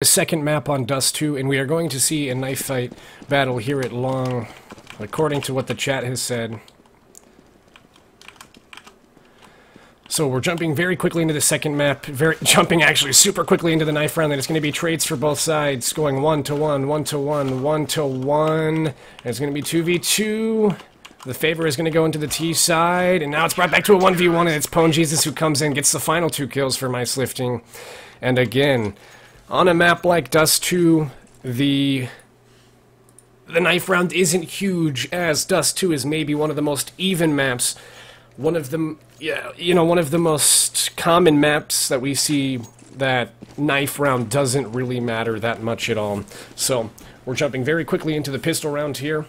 The second map on Dust 2, and we are going to see a knife fight battle here at Long, according to what the chat has said. So we're jumping very quickly into the second map, jumping actually super quickly into the knife round, and it's going to be trades for both sides, going 1-1, 1-1, 1-1, and it's going to be 2v2. The favor is going to go into the T side, and now it's brought back to a 1v1, and it's Pwn Jesus who comes in, gets the final 2 kills for Mice Lifting. And again, on a map like Dust 2, the knife round isn't huge, as Dust 2 is maybe one of the most even maps. One of the, one of the most common maps that we see that knife round doesn't really matter that much at all. So, we're jumping very quickly into the pistol round here.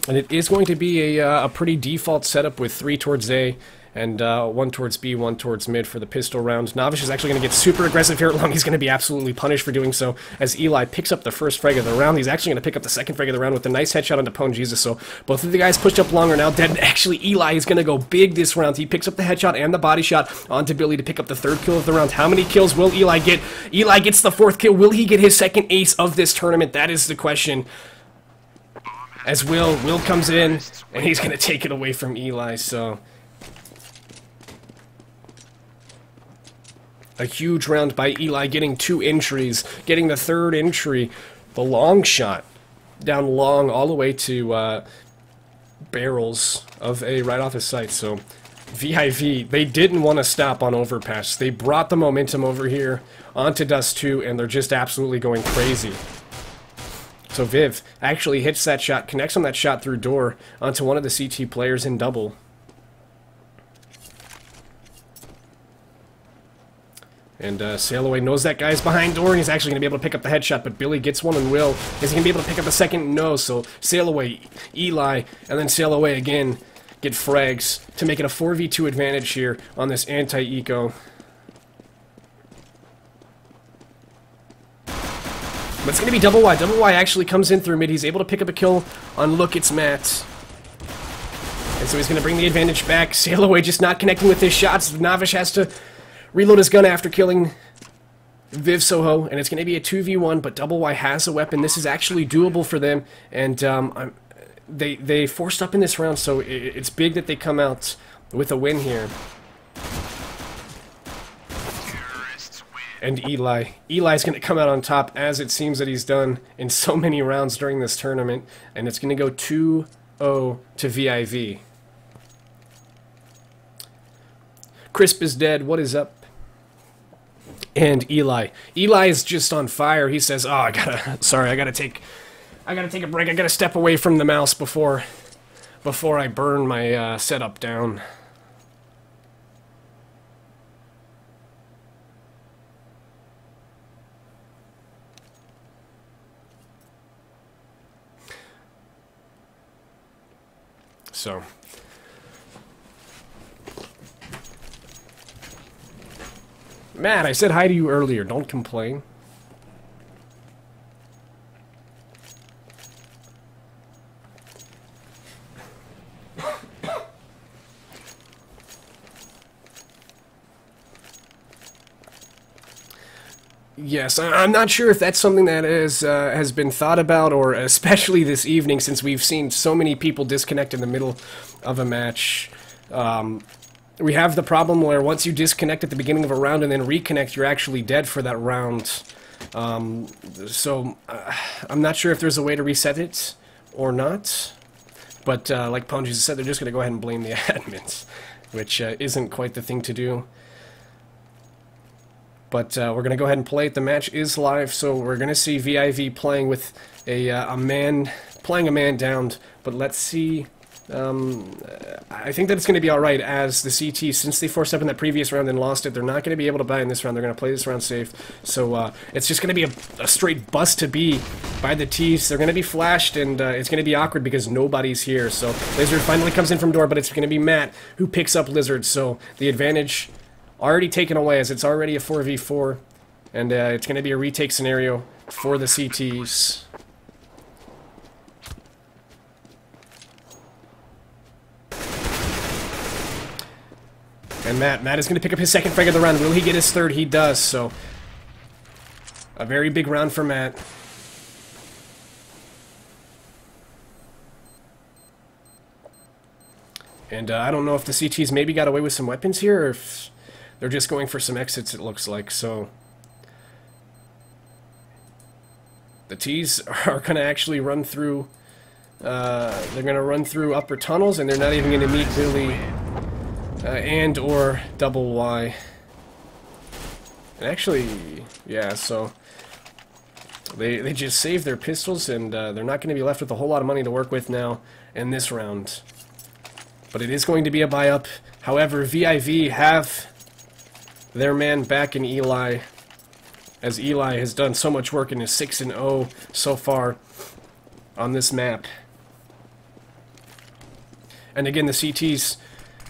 And it is going to be a pretty default setup with 3 towards A, and 1 towards B, 1 towards mid for the pistol round. Novice is actually going to get super aggressive here at Long. He's going to be absolutely punished for doing so, as Eli picks up the first frag of the round. He's actually going to pick up the second frag of the round with a nice headshot onto Pwn Jesus. So both of the guys pushed up Long are now dead. Actually, Eli is going to go big this round. He picks up the headshot and the body shot onto Billy to pick up the 3rd kill of the round. How many kills will Eli get? Eli gets the 4th kill. Will he get his 2nd ace of this tournament? That is the question. As Will comes in, and he's going to take it away from Eli, so a huge round by Eli, getting 2 entries, getting the 3rd entry, the long shot, down Long all the way to barrels of A right off his sight. So VIV, they didn't want to stop on Overpass. They brought the momentum over here onto Dust 2, and they're just absolutely going crazy. So Viv actually hits that shot, connects on that shot through door onto one of the CT players in double. And Sailaway knows that guy's behind door, and he's actually going to be able to pick up the headshot, but Billy gets one and Will. Is he going to be able to pick up the second? No, so Sailaway, Eli, and then Sailaway again get frags to make it a 4v2 advantage here on this anti-eco. But it's going to be Double Y. Double Y actually comes in through mid. He's able to pick up a kill on Look, it's Matt. And so he's going to bring the advantage back. Sailaway just not connecting with his shots. Novice has to reload his gun after killing Viv Soho. And it's going to be a 2v1, but Double Y has a weapon. This is actually doable for them. And they forced up in this round, so it's big that they come out with a win here. And Eli's going to come out on top, as it seems that he's done in so many rounds during this tournament. And it's going to go 2-0 to VIV. Crisp is dead. What is up? And Eli is just on fire. He says, "Oh, I gotta take a break. I gotta step away from the mouse before I burn my setup down." So, Matt, I said hi to you earlier. Don't complain. Yes, I'm not sure if that's something that has been thought about, or especially this evening, since we've seen so many people disconnect in the middle of a match. We have the problem where once you disconnect at the beginning of a round and then reconnect, you're actually dead for that round. So I'm not sure if there's a way to reset it or not. But like Pwn Jesus said, they're just going to go ahead and blame the admins, which isn't quite the thing to do. But we're going to go ahead and play it. The match is live, so we're going to see VIV playing with a man down. But let's see. I think that it's going to be alright, as the CT, since they forced up in that previous round and lost it, they're not going to be able to buy in this round. They're going to play this round safe. So it's just going to be a straight bust to B by the T's. They're going to be flashed, and it's going to be awkward because nobody's here. So Lizard finally comes in from door, but it's going to be Matt who picks up Lizard. So the advantage already taken away, as it's already a 4v4, and it's going to be a retake scenario for the CTs. And Matt is going to pick up his second frag of the round. Will he get his third? He does, so A very big round for Matt. And I don't know if the CTs maybe got away with some weapons here, or if they're just going for some exits, it looks like. So the Ts are going to actually run through, they're going to run through upper tunnels, and they're not even going to meet Billy and or Double Y. And actually, yeah, so they just saved their pistols, and they're not going to be left with a whole lot of money to work with now in this round. But it is going to be a buy-up. However, VIV have their man back in Eli, as Eli has done so much work and is 6-0 so far on this map. And again, the CT's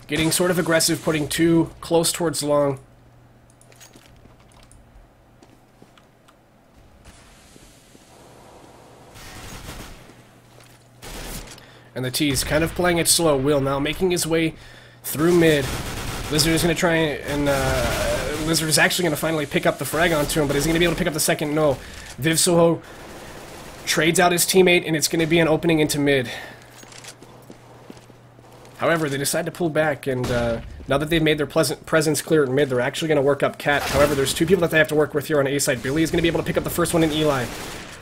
getting sort of aggressive, putting two close towards long. And the T's kind of playing it slow. Will now making his way through mid. Lizard is going to try and... Lizard is actually going to finally pick up the frag onto him, but is he going to be able to pick up the second? No. Viv Soho trades out his teammate, and it's going to be an opening into mid. However, they decide to pull back, and now that they've made their presence clear at mid, they're actually going to work up Cat. However, there's two people that they have to work with here on A side. Billy is going to be able to pick up the first one in Eli.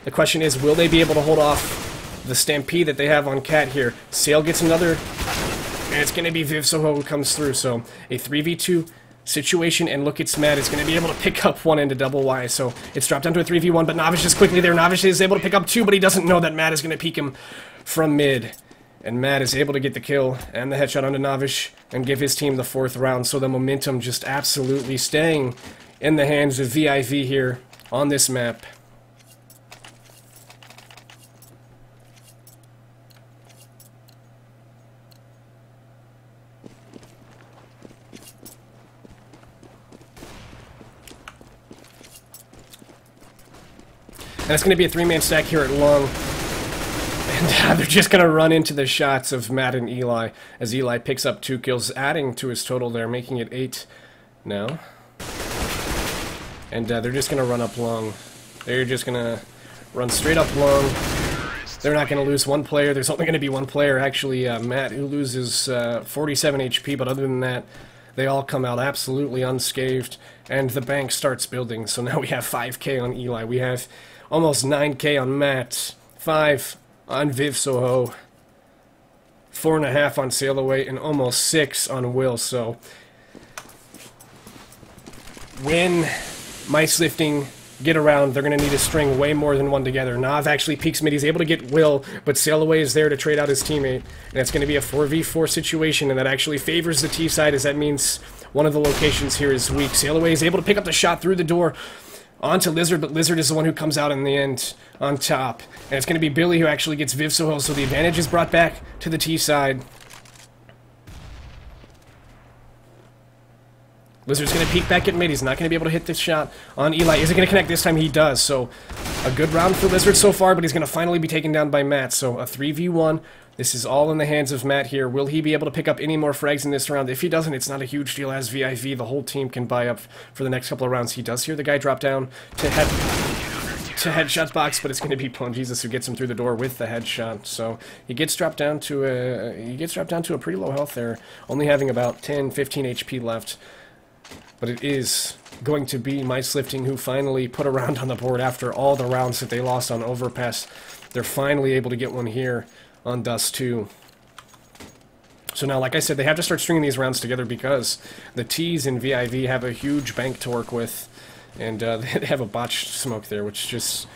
The question is, will they be able to hold off the stampede that they have on Cat here? Sale gets another, and it's going to be Viv Soho who comes through. So a 3v2 situation, and look, it's Matt is going to be able to pick up one into Double Y. So it's dropped down to a 3v1, but Novish is quickly there. Novish is able to pick up two, but he doesn't know that Matt is going to peek him from mid. And Matt is able to get the kill and the headshot onto Novish and give his team the 4th round. So the momentum just absolutely staying in the hands of VIV here on this map. And it's going to be a 3-man stack here at long. And they're just going to run into the shots of Matt and Eli, as Eli picks up 2 kills, adding to his total there, making it 8 now. And they're just going to run up long. They're just going to run straight up long. They're not going to lose one player. There's only going to be one player, actually, Matt, who loses 47 HP, but other than that, they all come out absolutely unscathed, and the bank starts building. So now we have 5k on Eli. We have almost 9k on Matt, 5 on Viv Soho, 4.5 on Sail Away, and almost 6 on Will. So when Mice Lifting get around, they're going to need to string way more than one together. Nav actually peeks mid. He's able to get Will, but Sail Away is there to trade out his teammate. And it's going to be a 4v4 situation, and that actually favors the T side, as that means one of the locations here is weak. Sail Away is able to pick up the shot through the door onto Lizard, but Lizard is the one who comes out in the end on top. And it's going to be Billy who actually gets Viv Soho, so the advantage is brought back to the T side. Lizard's going to peek back at mid. He's not going to be able to hit this shot on Eli. Is it going to connect this time? He does. So a good round for Lizard so far, but he's going to finally be taken down by Matt. So a 3v1. This is all in the hands of Matt here. Will he be able to pick up any more frags in this round? If he doesn't, it's not a huge deal, as VIV, the whole team can buy up for the next couple of rounds. He does hear the guy drop down to headshot box, but it's going to be Plum Jesus who gets him through the door with the headshot. So he gets dropped down to a pretty low health there, only having about 10, 15 HP left. But it is going to be Mice Lifting who finally put a round on the board after all the rounds that they lost on Overpass. They're finally able to get one here on Dust 2. So now, like I said, they have to start stringing these rounds together because the T's in VIV have a huge bank to work with. And they have a botched smoke there, which just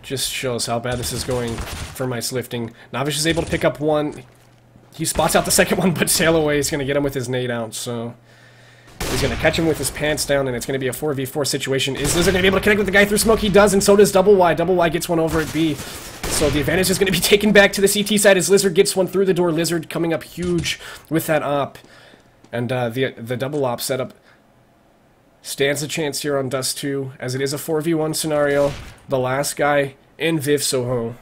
shows how bad this is going for Mice Lifting. Novish is able to pick up one. He spots out the second one, but Sail Away is going to get him with his nade out, so he's going to catch him with his pants down, and it's going to be a 4v4 situation. Is Lizard going to be able to connect with the guy through smoke? He does, and so does Double Y. Double Y gets one over at B. So the advantage is going to be taken back to the CT side as Lizard gets one through the door. Lizard coming up huge with that op. And the double op setup stands a chance here on Dust 2, as it is a 4v1 scenario. The last guy in Viv Soho.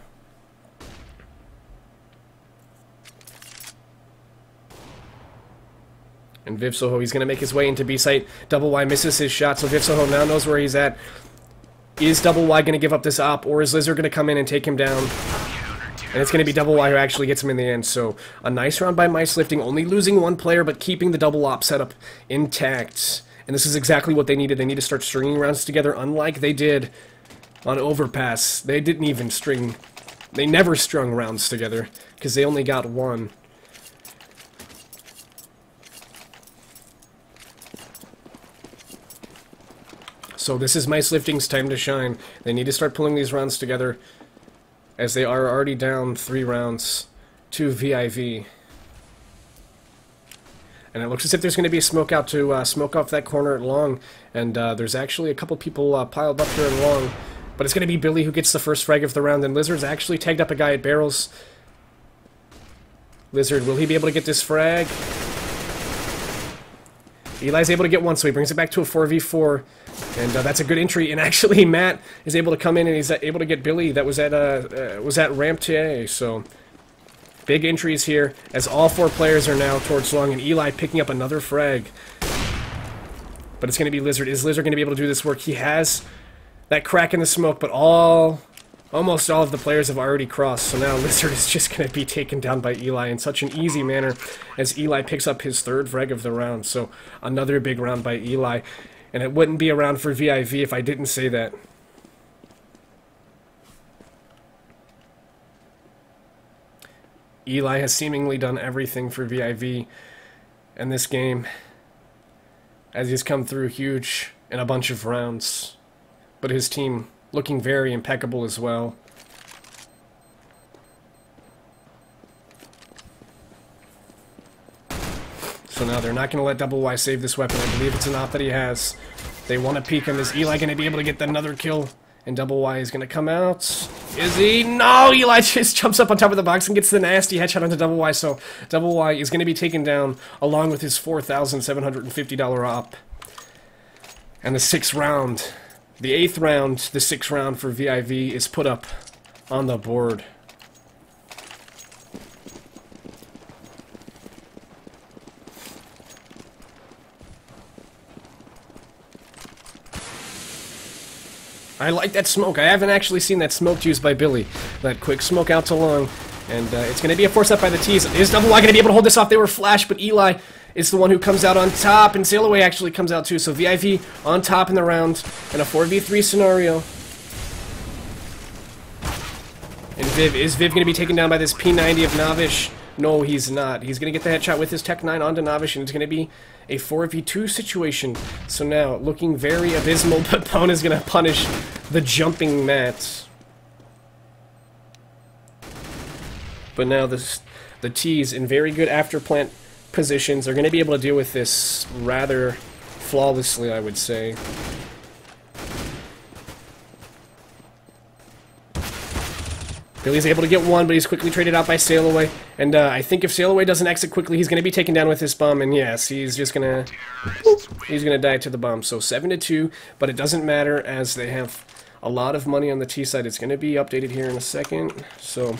And Viv Soho, he's going to make his way into B site. Double Y misses his shot, so Viv Soho now knows where he's at. Is Double Y going to give up this op, or is Lizard going to come in and take him down? And it's going to be Double Y who actually gets him in the end. So a nice round by Mice Lifting, only losing one player, but keeping the double op setup intact. And this is exactly what they needed. They need to start stringing rounds together, unlike they did on Overpass. They didn't even string... They never strung rounds together, because they only got one. So this is Mice Lifting's time to shine. They need to start pulling these rounds together, as they are already down 3 rounds to VIV. And it looks as if there's going to be a smoke out to smoke off that corner at long. And there's actually a couple people piled up here at long. But it's going to be Billy who gets the first frag of the round. And Lizard's actually tagged up a guy at barrels. Lizard, will he be able to get this frag? Eli's able to get one, so he brings it back to a 4v4. And that's a good entry. And actually, Matt is able to come in and he's able to get Billy. That was at ramp TA. So big entries here, as all 4 players are now towards long, and Eli picking up another frag. But it's going to be Lizard. Is Lizard going to be able to do this work? He has that crack in the smoke, but almost all of the players have already crossed. So now Lizard is just going to be taken down by Eli in such an easy manner, as Eli picks up his 3rd frag of the round. So another big round by Eli. And it wouldn't be a round for VIV if I didn't say that. Eli has seemingly done everything for VIV in this game, as he's come through huge in a bunch of rounds. But his team looking very impeccable as well. So now they're not going to let Double Y save this weapon. I believe it's an op that he has. They want to peek him. Is Eli going to be able to get another kill? And Double Y is going to come out. Is he? No! Eli just jumps up on top of the box and gets the nasty headshot onto Double Y. So Double Y is going to be taken down along with his $4,750 op. And the 6th round, the 8th round, the 6th round for VIV is put up on the board. I like that smoke. I haven't actually seen that smoke used by Billy. That quick smoke out to long. And it's going to be a force up by the T's. Is Double Y going to be able to hold this off? They were flashed, but Eli is the one who comes out on top. And Sail Away actually comes out too. So VIV on top in the round in a 4v3 scenario. And is Viv going to be taken down by this P90 of Navish? No, he's not. He's going to get the headshot with his Tech 9 onto Navish, and it's going to be a 4v2 situation. So now, looking very abysmal, but Pone is going to punish the jumping Matt. But now the T's in very good after-plant positions are going to be able to deal with this rather flawlessly, I would say. Billy's able to get one, but he's quickly traded out by Sail Away. And I think if Sail Away doesn't exit quickly, he's going to be taken down with this bomb. And yes, he's just going to die to the bomb. So 7-2, but it doesn't matter, as they have a lot of money on the T side. It's going to be updated here in a second. So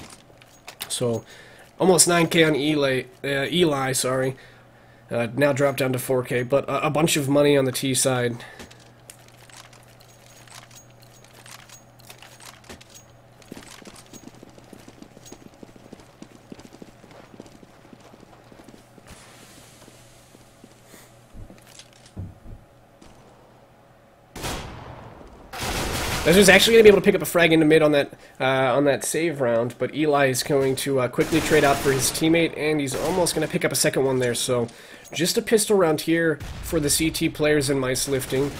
almost 9K on Eli, sorry. Now dropped down to 4K, but a bunch of money on the T side. Lizard's actually going to be able to pick up a frag into mid on that save round, but Eli is going to quickly trade out for his teammate, and he's almost going to pick up a second one there. So just a pistol round here for the CT players in Mice Lifting.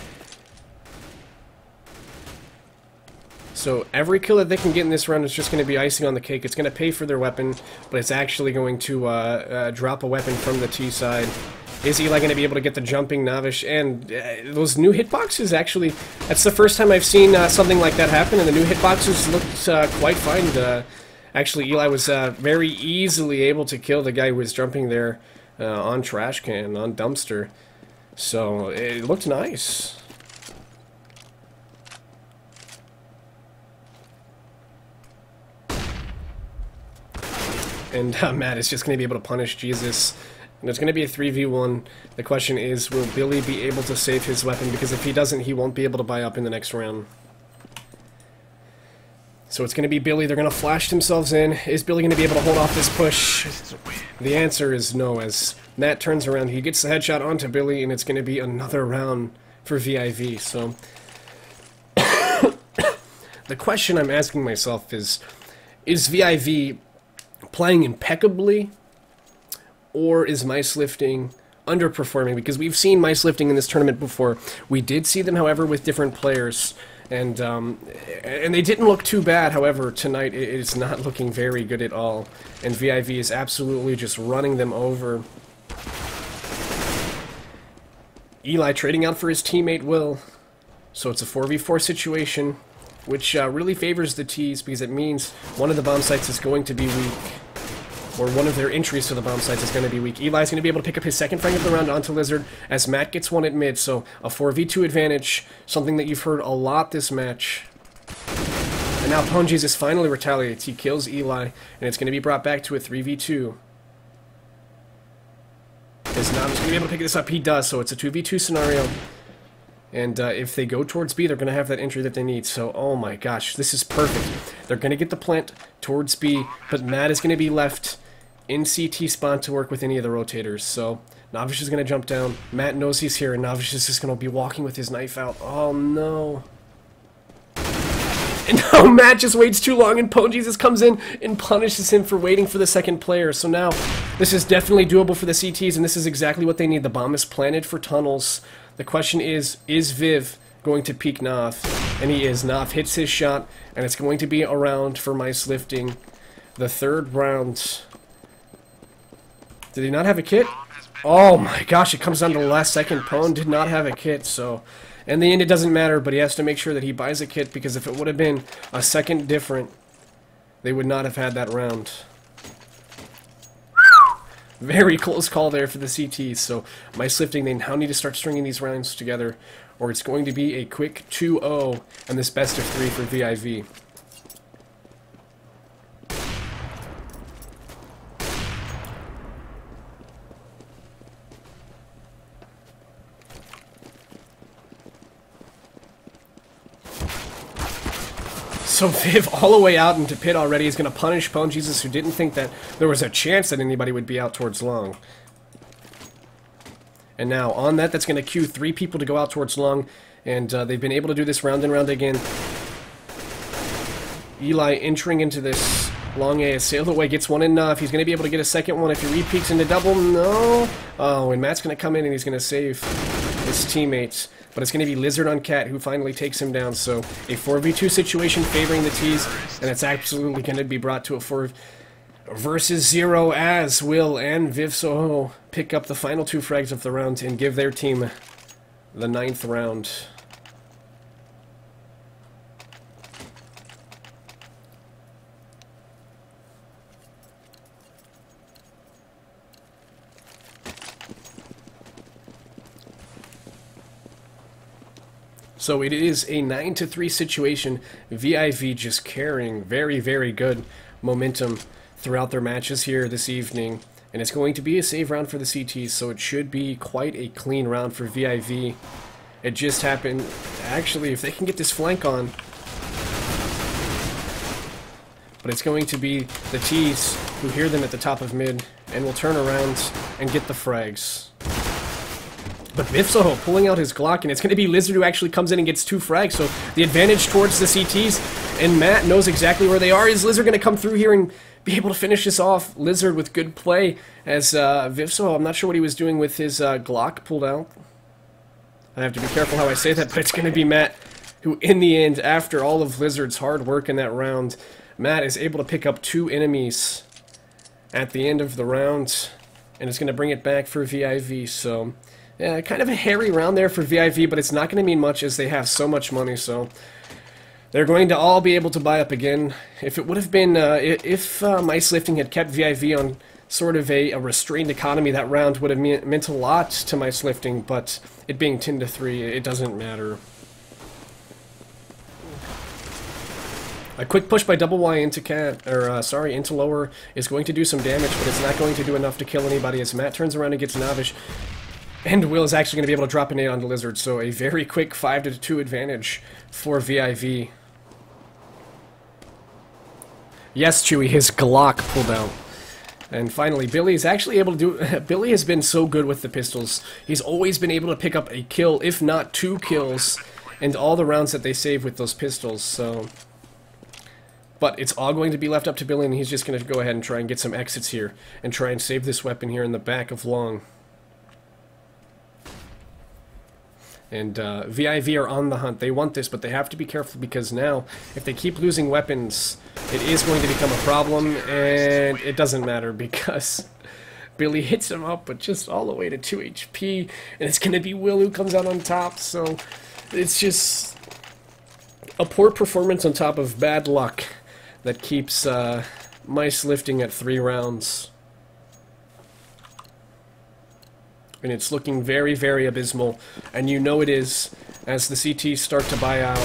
So every kill that they can get in this round is just going to be icing on the cake. It's going to pay for their weapon, but it's actually going to drop a weapon from the T side. Is Eli going to be able to get the jumping Navish? And those new hitboxes, actually, that's the first time I've seen something like that happen, and the new hitboxes looked quite fine. Actually, Eli was very easily able to kill the guy who was jumping there on trash can, on dumpster. So it looked nice. And Matt is just going to be able to punish Jesus. And it's going to be a 3v1. The question is, will Billy be able to save his weapon? Because if he doesn't, he won't be able to buy up in the next round. So it's going to be Billy. They're going to flash themselves in. Is Billy going to be able to hold off this push? The answer is no, as Matt turns around. He gets the headshot onto Billy, and it's going to be another round for VIV. So the question I'm asking myself is VIV playing impeccably, or is Mice Lifting underperforming? Because we've seen Mice Lifting in this tournament before. We did see them, however, with different players. And they didn't look too bad, however, tonight it's not looking very good at all. And VIV is absolutely just running them over. Eli trading out for his teammate Will. So it's a 4v4 situation, which really favors the T's because it means one of the bomb sites is going to be weak. Or one of their entries to the bomb sites is going to be weak. Eli's going to be able to pick up his second frag of the round onto Lizard as Matt gets one at mid. So a 4v2 advantage, something that you've heard a lot this match. And now PwnJesus finally retaliates. He kills Eli, and it's going to be brought back to a 3v2. Is Navish going to be able to pick this up? He does, so it's a 2v2 scenario. And if they go towards B, they're going to have that entry that they need. So, oh my gosh, this is perfect. They're going to get the plant towards B, but Matt is going to be left in CT spawn to work with any of the rotators. So, Navish is going to jump down. Matt knows he's here, and Navish is just going to be walking with his knife out. Oh no. And now Matt just waits too long, and PwnJesus comes in and punishes him for waiting for the second player. So now, this is definitely doable for the CTs, and this is exactly what they need. The bomb is planted for tunnels. The question is Viv going to peek Nav? And he is. Nav hits his shot, and it's going to be a round for Mice Lifting. The third round. Did he not have a kit? Oh my gosh, it comes down to the last second. Pwn did not have a kit, so in the end it doesn't matter, but he has to make sure that he buys a kit, because if it would have been a second different, they would not have had that round. Very close call there for the CTs, so Mice Lifting, they now need to start stringing these rounds together, or it's going to be a quick 2-0 and this best of 3 for VIV. So Viv all the way out into pit already is going to punish PwnJesus, who didn't think that there was a chance that anybody would be out towards long. And now on that's going to cue 3 people to go out towards long, and they've been able to do this round and round again. Eli entering into this long A is sailed away, gets one enough. He's going to be able to get a second one if he re-peeks into double. No! Oh, and Matt's going to come in and he's going to save his teammates. But it's going to be Lizard on Cat who finally takes him down. So a 4v2 situation favoring the T's, and it's absolutely going to be brought to a 4 versus 0 as Will and Viv Soho pick up the final 2 frags of the round and give their team the 9th round. So it is a 9-3 situation. VIV just carrying very, very good momentum throughout their matches here this evening. And it's going to be a save round for the CTs, so it should be quite a clean round for VIV. It just happened. Actually, if they can get this flank on. But it's going to be the T's who hear them at the top of mid and will turn around and get the frags. But Bifsoho pulling out his Glock, and it's going to be Lizard who actually comes in and gets 2 frags, so the advantage towards the CTs, and Matt knows exactly where they are. Is Lizard going to come through here and be able to finish this off? Lizard with good play, as Bifsoho, I'm not sure what he was doing with his Glock pulled out. I have to be careful how I say that, but it's going to be Matt who, in the end, after all of Lizard's hard work in that round, Matt is able to pick up 2 enemies at the end of the round, and it's going to bring it back for VIV, so... yeah, kind of a hairy round there for VIV, but it's not going to mean much as they have so much money, so they're going to all be able to buy up again. If it would have been, if Mice Lifting had kept VIV on sort of a restrained economy, that round would have meant a lot to Mice Lifting, but it being 10-3, it doesn't matter. A quick push by Double Y into into lower is going to do some damage, but it's not going to do enough to kill anybody as Matt turns around and gets Navish. And Will is actually going to be able to drop a nade onto Lizard, so a very quick 5-2 advantage for VIV. Yes, Chewy, his Glock pulled out. And finally, Billy is actually able to do... Billy has been so good with the pistols. He's always been able to pick up a kill, if not 2 kills, and all the rounds that they save with those pistols, so... But it's all going to be left up to Billy, and he's just going to go ahead and try and get some exits here, and try and save this weapon here in the back of long. And VIV are on the hunt. They want this, but they have to be careful because now, if they keep losing weapons, it is going to become a problem, and it doesn't matter because Billy hits him up, but just all the way to 2 HP, and it's going to be Will who comes out on top, so it's just a poor performance on top of bad luck that keeps Mice lifting at 3 rounds. And it's looking very, very abysmal, and you know it is, as the CTs start to buy out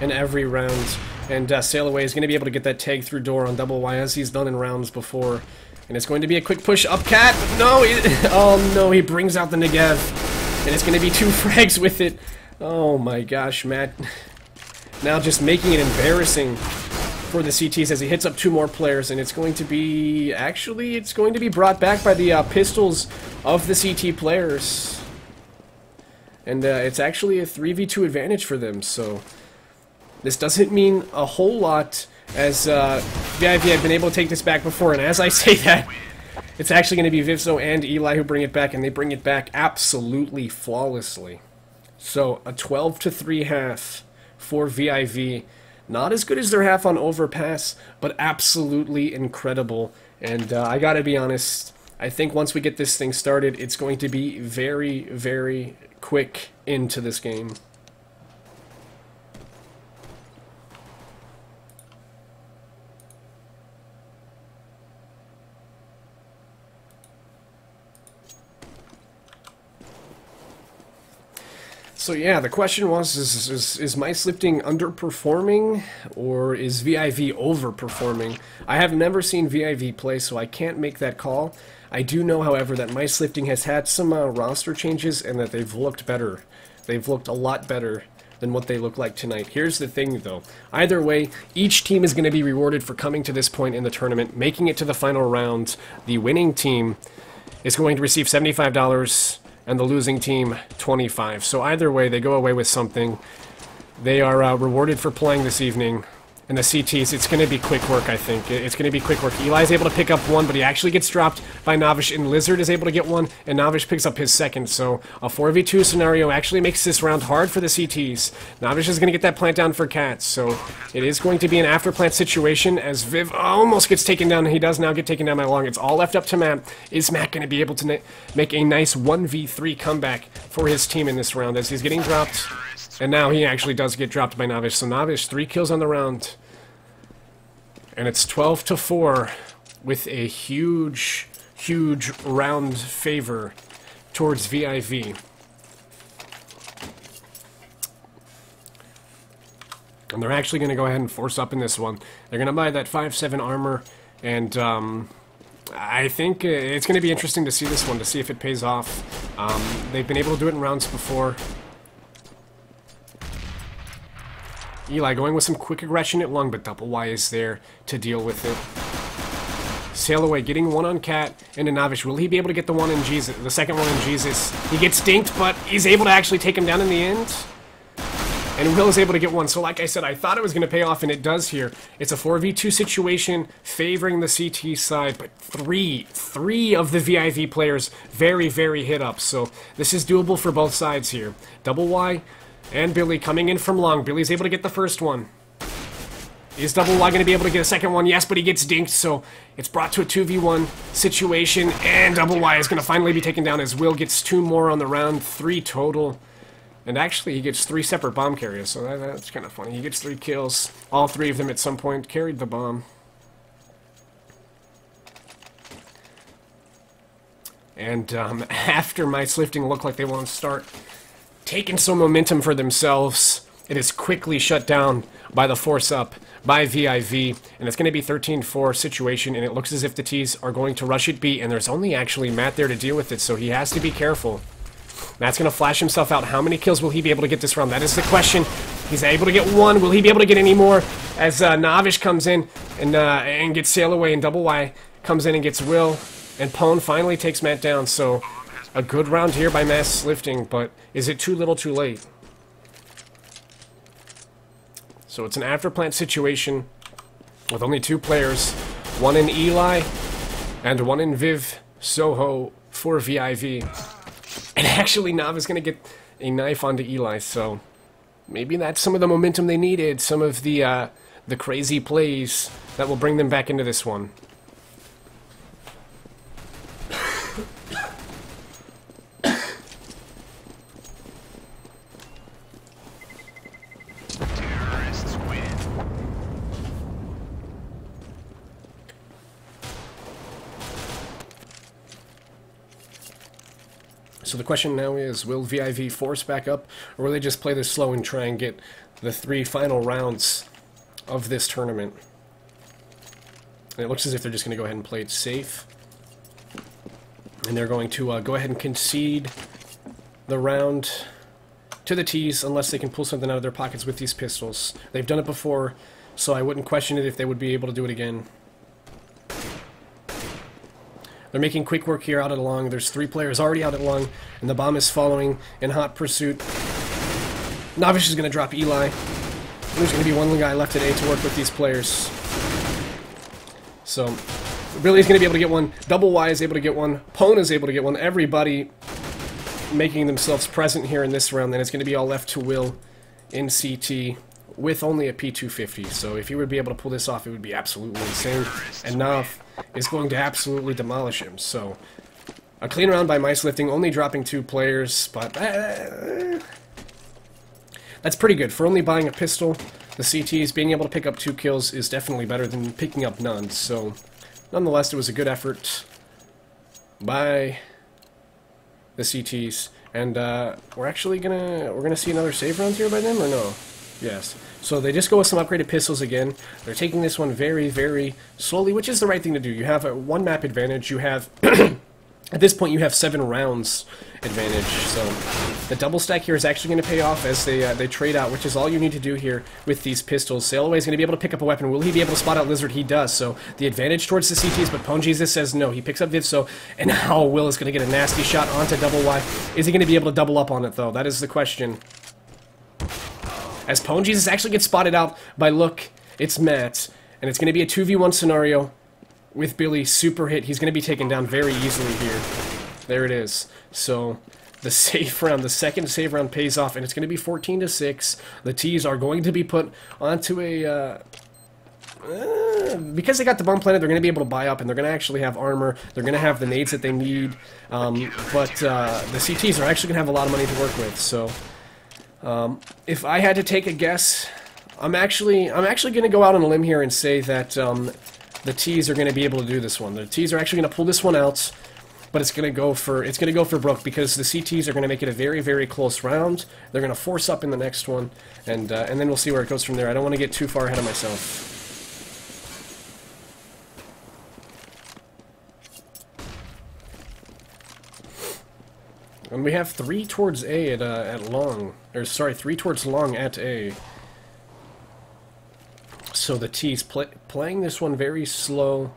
in every round, and Sail Away is going to be able to get that tag through door on Double Y, as he's done in rounds before, and it's going to be a quick push up cat, no, oh no, he brings out the Negev, and it's going to be 2 frags with it. Oh my gosh, Matt, now just making it embarrassing for the CTs as he hits up 2 more players, and it's going to be, actually, it's going to be brought back by the pistols of the CT players. And it's actually a 3v2 advantage for them, so this doesn't mean a whole lot, as VIV have been able to take this back before, and as I say that, it's actually going to be Vivso and Eli who bring it back, and they bring it back absolutely flawlessly. So, a 12-3 half for VIV. Not as good as their half on Overpass, but absolutely incredible. And I gotta be honest, I think once we get this thing started, it's going to be very, very quick into this game. So yeah, the question was, is Mice Lifting underperforming, or is VIV overperforming? I have never seen VIV play, so I can't make that call. I do know, however, that Mice Lifting has had some roster changes, and that they've looked better. They've looked a lot better than what they look like tonight. Here's the thing, though. Either way, each team is going to be rewarded for coming to this point in the tournament, making it to the final round. The winning team is going to receive $75, and the losing team, $25. So either way, they go away with something. They are rewarded for playing this evening. And the CTs, it's going to be quick work, I think. It's going to be quick work. Eli's able to pick up 1, but he actually gets dropped by Navish, and Lizard is able to get 1, and Navish picks up his 2nd. So a 4v2 scenario actually makes this round hard for the CTs. Navish is going to get that plant down for Cats, so it is going to be an after-plant situation as Viv almost gets taken down. He does now get taken down by Long. It's all left up to Matt. Is Matt going to be able to make a nice 1v3 comeback for his team in this round as he's getting dropped? And now he actually does get dropped by Navish. So Navish, 3 kills on the round. And it's 12-4 with a huge, huge round favor towards VIV. And they're actually going to go ahead and force up in this one. They're going to buy that 5-7 armor, and I think it's going to be interesting to see this one, to see if it pays off. They've been able to do it in rounds before. Eli going with some quick aggression at Lung, but Double Y is there to deal with it. Sail Away getting 1 on Cat and a Navish. Will he be able to get the 1 in Jesus? The 2nd one in Jesus. He gets dinked, but he's able to actually take him down in the end. And Will is able to get 1. So like I said, I thought it was going to pay off, and it does here. It's a 4v2 situation favoring the CT side, but three of the VIV players very, very hit up. So this is doable for both sides here. Double Y and Billy coming in from long. Billy's able to get the first one. Is Double Y going to be able to get a second one? Yes, but he gets dinked, so it's brought to a 2v1 situation, and Double Y is going to finally be taken down as Will gets 2 more on the round, 3 total. And actually, he gets 3 separate bomb carriers, so that's kind of funny. He gets 3 kills. All 3 of them at some point carried the bomb. And after Mice Lifting look like they want to start taking some momentum for themselves, it is quickly shut down by the force up by VIV, and it's going to be 13-4 situation, and it looks as if the T's are going to rush it B, and there's only actually Matt there to deal with it, so he has to be careful. Matt's going to flash himself out. How many kills will he be able to get this round? That is the question. He's able to get 1. Will he be able to get any more? As Navish comes in, and gets Sail Away, and Double Y comes in and gets Will, and Pwn finally takes Matt down. So a good round here by Mass Lifting, but is it too little too late? So it's an after-plant situation with only 2 players, one in Eli and one in Viv Soho for VIV. And actually Nav is going to get a knife onto Eli, so maybe that's some of the momentum they needed, some of the crazy plays that will bring them back into this one. So the question now is, will VIV force back up, or will they just play this slow and try and get the 3 final rounds of this tournament? And it looks as if they're just going to go ahead and play it safe. And they're going to go ahead and concede the round to the T's unless they can pull something out of their pockets with these pistols. They've done it before, so I wouldn't question it if they would be able to do it again. They're making quick work here out at long. There's 3 players already out at long, and the bomb is following in hot pursuit. Novice is going to drop Eli. There's going to be one guy left at A to work with these players. So, Billy is going to be able to get one. Double Y is able to get one. Pwn is able to get one. Everybody making themselves present here in this round. Then it's going to be all left to Will in CT with only a P250. So if he would be able to pull this off, it would be absolutely insane. And Nav is going to absolutely demolish him. So a clean round by Mice Lifting, only dropping 2 players, but that's pretty good. For only buying a pistol, the CTs being able to pick up 2 kills is definitely better than picking up none. So nonetheless, it was a good effort by the CTs. And we're actually gonna see another save round here by them, or no? Yes. So they just go with some upgraded pistols again. They're taking this one very, very slowly, which is the right thing to do. You have a 1 map advantage. You have, at this point, you have 7 rounds advantage. So the double stack here is actually going to pay off as they trade out, which is all you need to do here with these pistols. Sailaway is going to be able to pick up a weapon. Will he be able to spot out Lizard? He does. So the advantage towards the CTs, but Pwn Jesus says no. He picks up Vivso, and now Will is going to get a nasty shot onto Double Y. Is he going to be able to double up on it, though? That is the question. As Pwn Jesus actually gets spotted out by Look, it's Matt, and it's going to be a 2v1 scenario with Billy. Super hit. He's going to be taken down very easily here. There it is. So the save round, the second save round pays off, and it's going to be 14-6. The T's are going to be put onto a... because they got the bomb planted, they're going to be able to buy up, and they're going to actually have armor. They're going to have the nades that they need. But the CTs are actually going to have a lot of money to work with, so... if I had to take a guess, I'm actually going to go out on a limb here and say that the T's are going to be able to do this one. The T's are actually going to pull this one out, but it's going to go for broke because the CTs are going to make it a very, very close round. They're going to force up in the next one, and then we'll see where it goes from there. I don't want to get too far ahead of myself. And we have 3 towards A at long. Or, sorry, 3 towards long at A. So the T's playing this one very slow,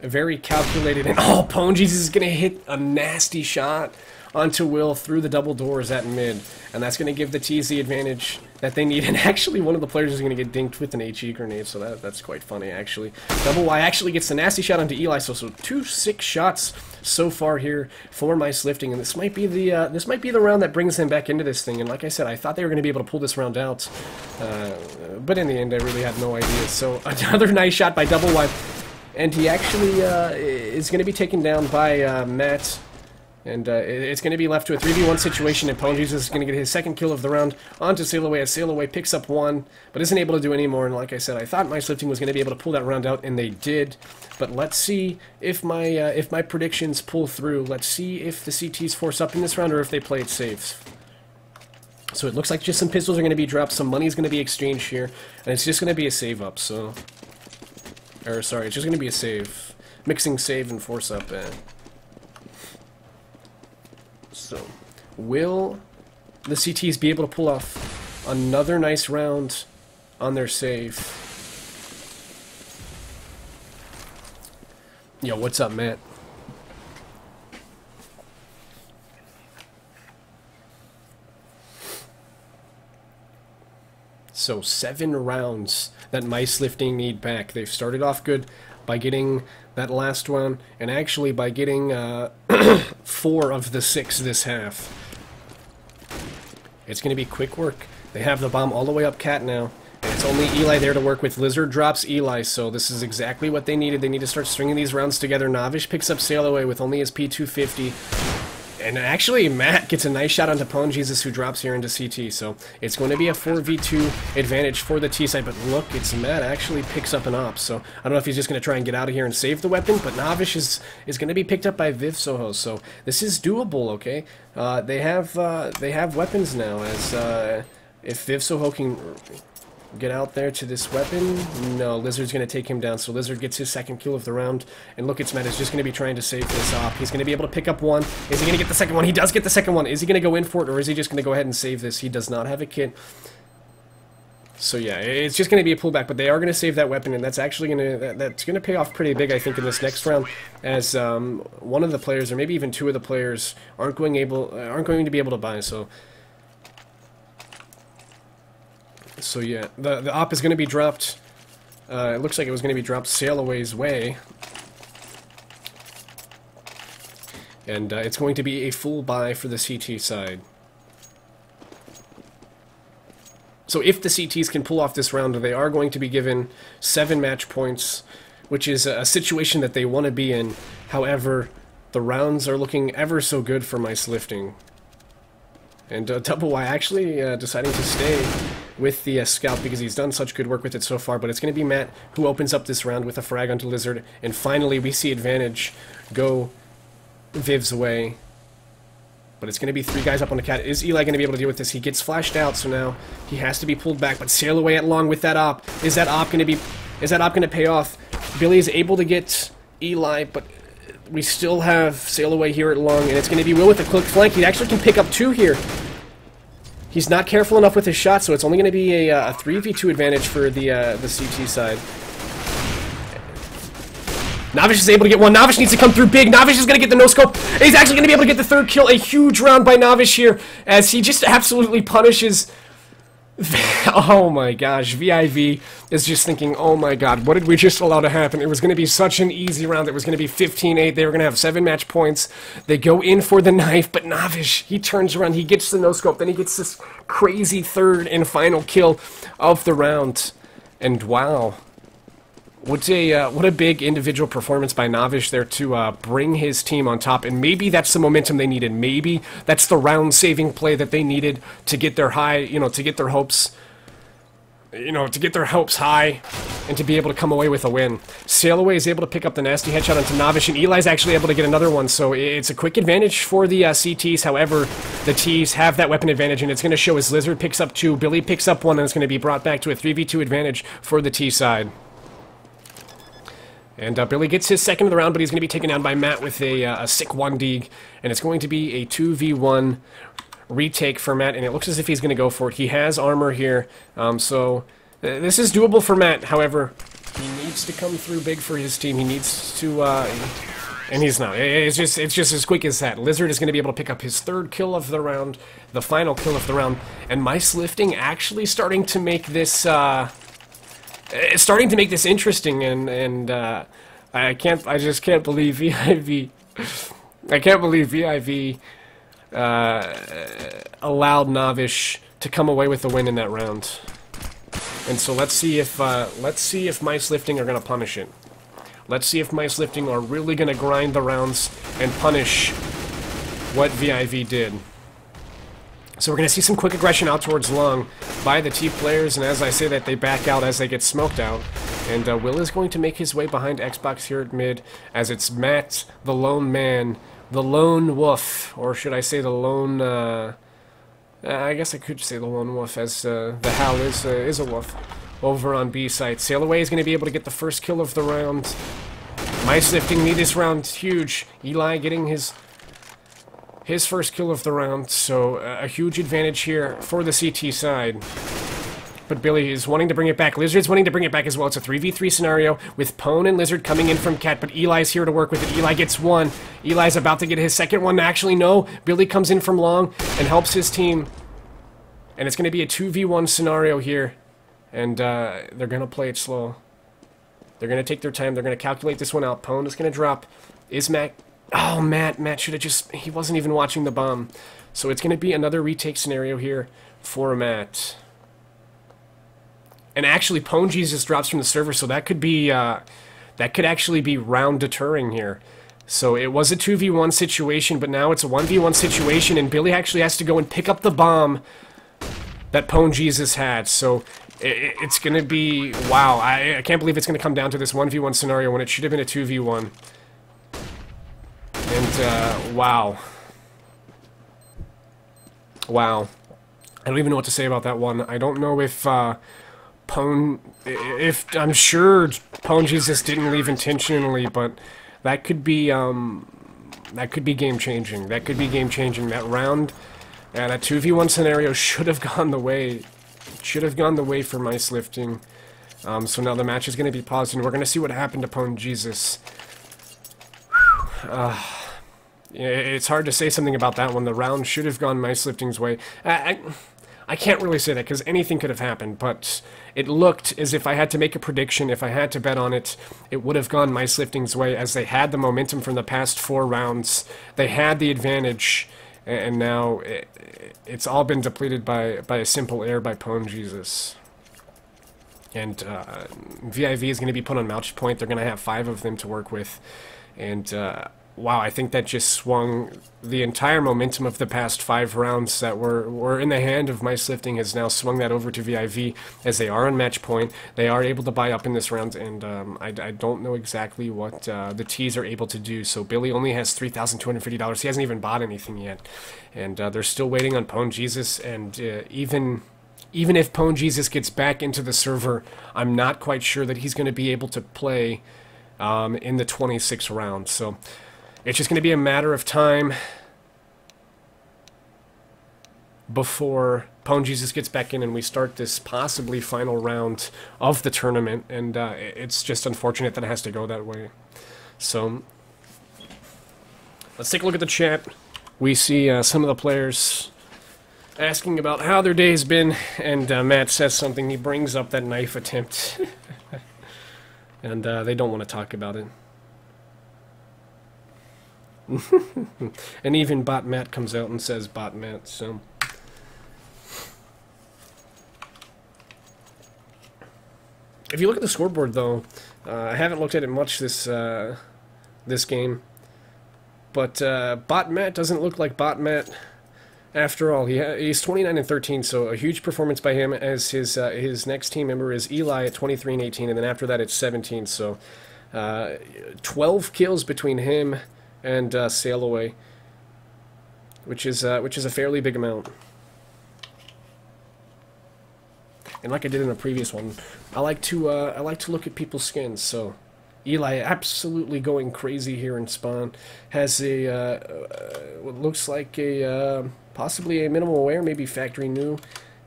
very calculated. And, oh, Pwn Jesus is going to hit a nasty shot onto Will through the double doors at mid. And that's going to give the T's the advantage that they need. And actually, one of the players is going to get dinked with an HE grenade, so that's quite funny, actually. Double Y actually gets the nasty shot onto Eli, so 2 sick shots so far here for Mice Lifting, and this might be the round that brings them back into this thing. And like I said, I thought they were going to be able to pull this round out, but in the end, I really had no idea. So another nice shot by Double Y, and he actually is going to be taken down by Matt. And it's going to be left to a 3v1 situation, and Pwn Jesus is going to get his second kill of the round onto Sailaway, as Sailaway picks up 1, but isn't able to do any more. And like I said, I thought Mice Lifting was going to be able to pull that round out, and they did. But let's see if my predictions pull through. Let's see if the CTs force up in this round, or if they play it safe. So it looks like just some pistols are going to be dropped, some money is going to be exchanged here, and it's just going to be a save up, so... Or, sorry, it's just going to be a save. Mixing save and force up, So, will the CTs be able to pull off another nice round on their save? Yo, what's up, Matt? So 7 rounds that Mice Lifting need back. They've started off good by getting that last one, and actually by getting 4 of the 6 this half. It's going to be quick work. They have the bomb all the way up cat now. And it's only Eli there to work with. Lizard drops Eli, so this is exactly what they needed. They need to start stringing these rounds together. Navish picks up Sail Away with only his P250. And actually, Matt gets a nice shot onto Pwn Jesus, who drops here into CT. So it's going to be a 4v2 advantage for the T side. But look, it's Matt actually picks up an op. So I don't know if he's just going to try and get out of here and save the weapon. But Navish is going to be picked up by Viv Soho. So this is doable, okay? They have weapons now. As if Viv Soho can get out there to this weapon, no, Lizard's going to take him down, so Lizard gets his second kill of the round, and look, it's Matt is just going to be trying to save this op. He's going to be able to pick up one. Is he going to get the second one? He does get the second one. Is he going to go in for it, or is he just going to go ahead and save this? He does not have a kit. So yeah, it's just going to be a pullback, but they are going to save that weapon, and that's actually going to pay off pretty big, I think, in this next round, as one of the players, or maybe even 2 of the players, aren't going to be able to buy, So yeah, the op is going to be dropped. It looks like it was going to be dropped Sail Away's way. And it's going to be a full buy for the CT side. So if the CTs can pull off this round, they are going to be given 7 match points, which is a situation that they want to be in. However, the rounds are looking ever so good for Mice Lifting. And Double Y actually deciding to stay with the Scout because he's done such good work with it so far, but it's going to be Matt who opens up this round with a frag onto Lizard, and finally we see advantage go Viv's way. But it's going to be 3 guys up on the cat. Is Eli going to be able to deal with this? He gets flashed out, so now he has to be pulled back, but Sail Away along with that op. Is that op going to pay off? Billy is able to get Eli, but we still have Sail Away here at long, and it's going to be Will with a quick flank. He actually can pick up 2 here. He's not careful enough with his shot, so it's only going to be a 3v2 advantage for the CT side. Navish is able to get one. Navish needs to come through big. Navish is going to get the no-scope. He's actually going to be able to get the 3rd kill. A huge round by Navish here, as he just absolutely punishes... Oh my gosh, VIV is just thinking, oh my god, what did we just allow to happen? It was going to be such an easy round. It was going to be 15-8. They were going to have 7 match points. They go in for the knife, but Navish, he turns around, he gets the no-scope, then he gets this crazy 3rd and final kill of the round. And wow, what a big individual performance by Navish there to bring his team on top, and maybe that's the momentum they needed. Maybe that's the round-saving play that they needed to get their to get their hopes, high, and to be able to come away with a win. Sail Away is able to pick up the nasty headshot onto Navish, and Eli's actually able to get another one, so it's a quick advantage for the CTs. However, the Ts have that weapon advantage, and it's going to show as Lizard picks up 2, Billy picks up 1, and it's going to be brought back to a 3v2 advantage for the T side. And Billy gets his second of the round, but he's going to be taken down by Matt with a sick 1-dig. And it's going to be a 2v1 retake for Matt, and it looks as if he's going to go for it. He has armor here, so this is doable for Matt. However, he needs to come through big for his team. He needs to, and he's not. It's just as quick as that. Lizard is going to be able to pick up his 3rd kill of the round, the final kill of the round. And Mice Lifting actually starting to make this... It's starting to make this interesting, and I just can't believe VIV. I can't believe VIV allowed Navish to come away with the win in that round. And so let's see if Mice Lifting are going to punish it. Let's see if Mice Lifting are really going to grind the rounds and punish what VIV did. So we're going to see some quick aggression out towards long by the T players, and as I say that, they back out as they get smoked out. And Will is going to make his way behind Xbox here at mid, as it's Matt, the lone man, the lone wolf, or should I say the lone, I guess I could say the lone wolf, as the Hal is a wolf, over on B site. Sail Away is going to be able to get the 1st kill of the round. Mice Lifting need this round huge. Eli getting his 1st kill of the round, so a huge advantage here for the CT side. but Billy is wanting to bring it back. Lizard's wanting to bring it back as well. It's a 3v3 scenario with Pwn and Lizard coming in from Cat, but Eli's here to work with it. Eli gets one. Eli's about to get his second one. Actually, no. Billy comes in from long and helps his team. And it's going to be a 2v1 scenario here. And they're going to play it slow. They're going to take their time. They're going to calculate this one out. Pwn is going to drop. Is Matt... Oh, Matt should have just... He wasn't even watching the bomb. So it's going to be another retake scenario here for Matt. And actually, Pwn Jesus drops from the server, so that could be... that could actually be round deterring here. So it was a 2v1 situation, but now it's a 1v1 situation, and Billy actually has to go and pick up the bomb that Pwn Jesus had. So it's going to be... Wow, I can't believe it's going to come down to this 1v1 scenario when it should have been a 2v1. And, wow. Wow. I don't even know what to say about that one. I don't know if, I'm sure Pwn Jesus didn't leave intentionally, but that could be game-changing. That could be game-changing. That round, that 2v1 scenario should have gone the way, for Mice Lifting. So now the match is going to be paused, and we're going to see what happened to Pwn Jesus. It's hard to say something about that one. The round should have gone Mice Lifting's way. I can't really say that, because anything could have happened, but it looked as if I had to make a prediction, if I had to bet on it, it would have gone Mice Lifting's way, as they had the momentum from the past 4 rounds. They had the advantage, and now it's all been depleted by a simple error by Pwn Jesus. And VIV is going to be put on match point. They're going to have 5 of them to work with, and... wow, I think that just swung the entire momentum of the past 5 rounds that were in the hand of Mice Lifting, has now swung that over to VIV, as they are on match point. They are able to buy up in this round, and I don't know exactly what the T's are able to do. So Billy only has $3,250. He hasn't even bought anything yet, and they're still waiting on Pwn Jesus, and even if Pwn Jesus gets back into the server, I'm not quite sure that he's going to be able to play in the 26th round. So it's just going to be a matter of time before Pwn Jesus gets back in and we start this possibly final round of the tournament, and it's just unfortunate that it has to go that way. So let's take a look at the chat. We see some of the players asking about how their day's been, and Matt says something. He brings up that knife attempt, and they don't want to talk about it. And even Bot Matt comes out and says Bot Matt, so... If you look at the scoreboard, though, I haven't looked at it much this game, but Bot Matt doesn't look like Bot Matt after all. He's 29-13, so a huge performance by him, as his next team member is Eli at 23-18, and then after that it's 17, so 12 kills between him and Sail Away, which is a fairly big amount. And like I did in a previous one, I like to look at people's skins. So Eli absolutely going crazy here in spawn, has a what looks like a possibly a minimal wear, maybe factory new,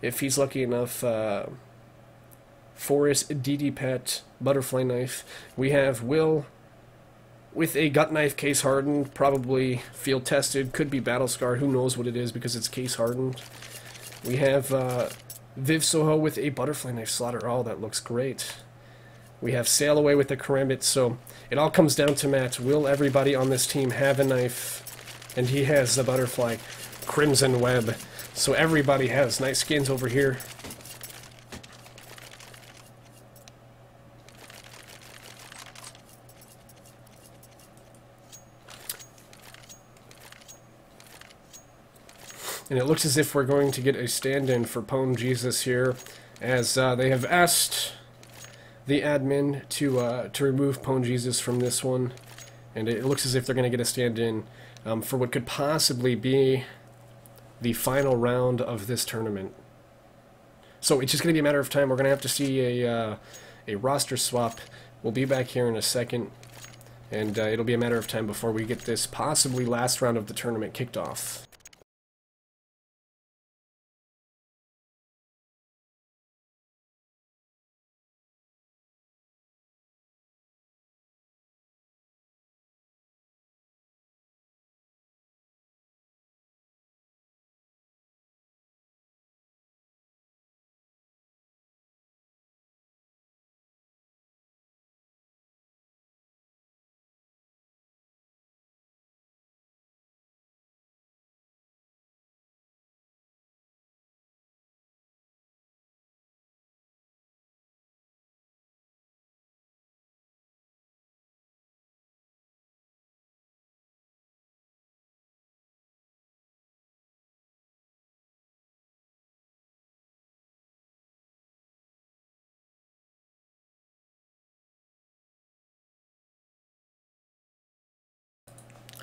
if he's lucky enough. Forest DD Pet butterfly knife. We have Will with a gut knife, case hardened, probably field tested, could be battle scar, who knows what it is because it's case hardened. We have Viv Soho with a butterfly knife slaughter. Oh, that looks great. We have Sail Away with the karambit, so it all comes down to Matt. Will everybody on this team have a knife? And he has the butterfly Crimson Web. So everybody has nice skins over here. And it looks as if we're going to get a stand-in for Pwn Jesus here, as they have asked the admin to remove Pwn Jesus from this one, and it looks as if they're going to get a stand-in for what could possibly be the final round of this tournament. So it's just going to be a matter of time. We're going to have to see a roster swap. We'll be back here in a second, and it'll be a matter of time before we get this possibly last round of the tournament kicked off.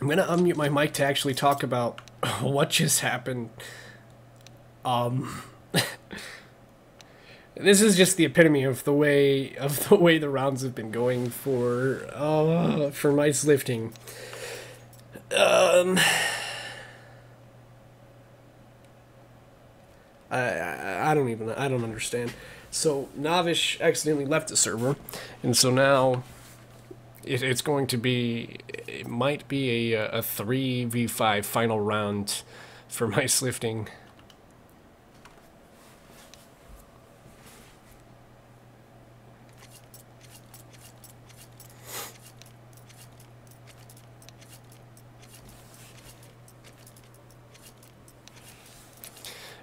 I'm gonna unmute my mic to actually talk about what just happened. This is just the epitome of the way the rounds have been going for mice lifting. I don't understand. So Navish accidentally left the server, and so now it's going to be, it might be a 3v5 final round for mice lifting.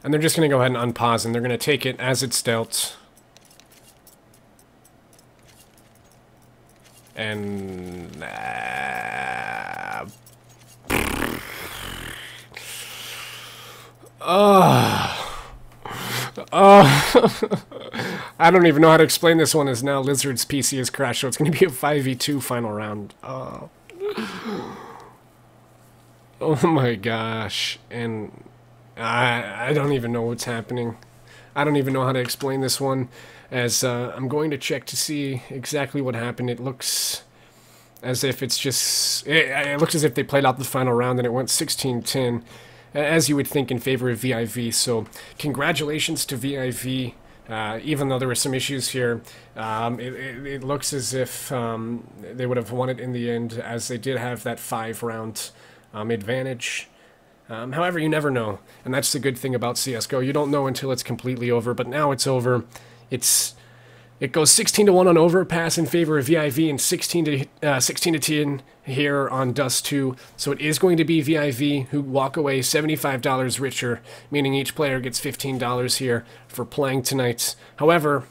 And they're just going to go ahead and unpause, and they're going to take it as it's dealt. And... I don't even know how to explain this one, as now Lizard's PC has crashed, so it's going to be a 5v2 final round. Oh my gosh. And I don't even know what's happening. I don't even know how to explain this one, as I'm going to check to see exactly what happened. It looks as if it's just... It looks as if they played out the final round and it went 16-10, as you would think, in favor of VIV. So congratulations to VIV. Even though there were some issues here, it looks as if they would have won it in the end, as they did have that 5-round advantage. However, you never know, and that's the good thing about CSGO. You don't know until it's completely over, but now it's over. It goes 16-1 on Overpass in favor of VIV, and 16-10 here on Dust 2. So it is going to be VIV who walk away $75 richer, meaning each player gets $15 here for playing tonight. However,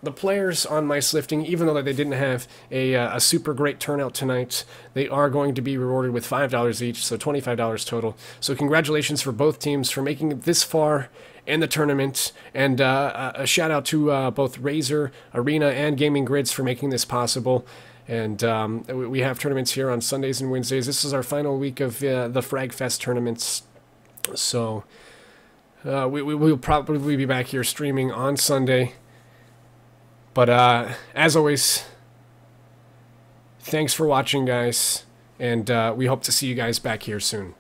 the players on Mice Lifting, even though they didn't have a super great turnout tonight, they are going to be rewarded with $5 each, so $25 total. So congratulations for both teams for making it this far in the tournament, and a shout out to both Razer, Arena, and Gaming Grids for making this possible. And we have tournaments here on Sundays and Wednesdays. This is our final week of the FragFest tournaments, so we'll probably be back here streaming on Sunday. But as always, thanks for watching, guys, and we hope to see you guys back here soon.